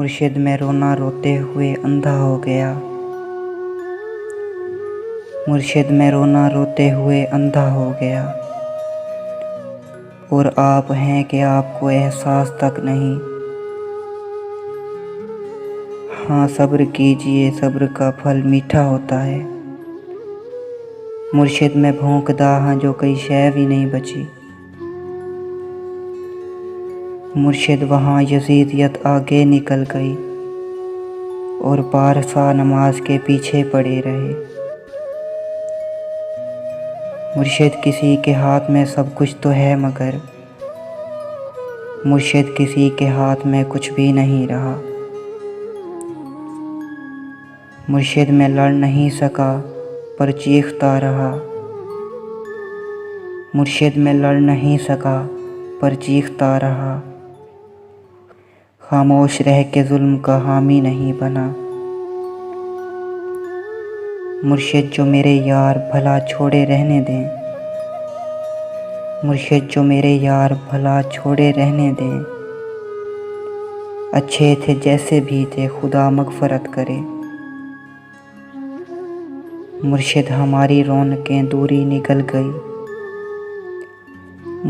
मुर्शिद मैं रोना रोते हुए अंधा हो गया। मुर्शिद मैं रोना रोते हुए अंधा हो गया। और आप हैं कि आपको एहसास तक नहीं। हाँ सब्र कीजिए, सब्र का फल मीठा होता है। मुर्शिद मैं भौंकदा हाँ जो कई शय भी नहीं बची। मुर्शिद वहाँ यजीदियत आगे निकल गई और पारसा नमाज के पीछे पड़े रहे। मुर्शिद किसी के हाथ में सब कुछ तो है मगर मुर्शिद किसी के हाथ में कुछ भी नहीं रहा। मुर्शिद मैं लड़ नहीं सका पर चीखता रहा। मुर्शिद मैं लड़ नहीं सका पर चीखता रहा। खामोश रह के जुल्म का हामी नहीं बना। मुर्शिद जो मेरे यार भला छोड़े रहने दें। मुर्शिद जो मेरे यार भला छोड़े रहने दें। अच्छे थे जैसे भी थे खुदा मग़फ़रत करे। मुर्शिद हमारी रौनकें दूरी निगल गई।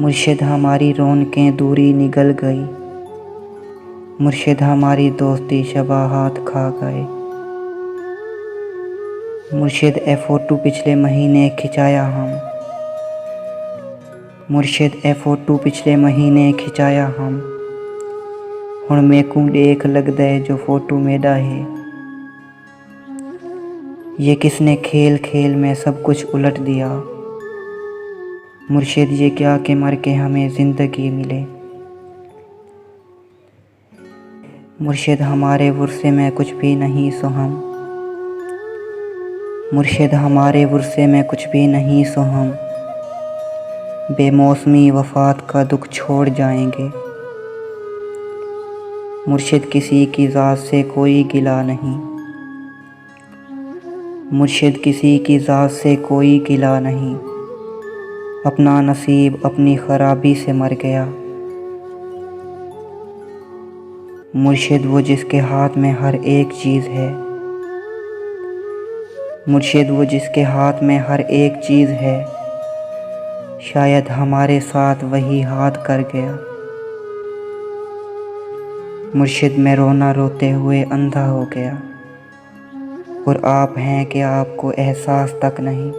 मुर्शिद हमारी रौनकें दूरी निगल गई। मुर्शिद हमारी दोस्ती शबाहात खा गए। मुर्शिद ए फ़ोटो पिछले महीने खिंचाया हम। मुर्शिद ए फ़ोटो पिछले महीने खिंचाया हम। हुण मैकू देख लगदा है जो फ़ोटो मेरा है। ये किसने खेल खेल में सब कुछ उलट दिया। मुर्शिद ये क्या कि मर के हमें ज़िंदगी मिले। मुर्शिद हमारे वर्से में कुछ भी नहीं सो हम। मुर्शिद हमारे वर्से में कुछ भी नहीं सो हम। बेमौसमी वफ़ात का दुख छोड़ जाएंगे। मुर्शिद किसी की ज़ात से कोई गिला नहीं। मुर्शिद किसी की ज़ात से कोई गिला नहीं। अपना नसीब अपनी ख़राबी से मर गया। मुर्शिद वो जिसके हाथ में हर एक चीज़ है। मुर्शिद वो जिसके हाथ में हर एक चीज़ है। शायद हमारे साथ वही हाथ कर गया। मुर्शिद मैं रोना रोते हुए अंधा हो गया। और आप हैं कि आपको एहसास तक नहीं।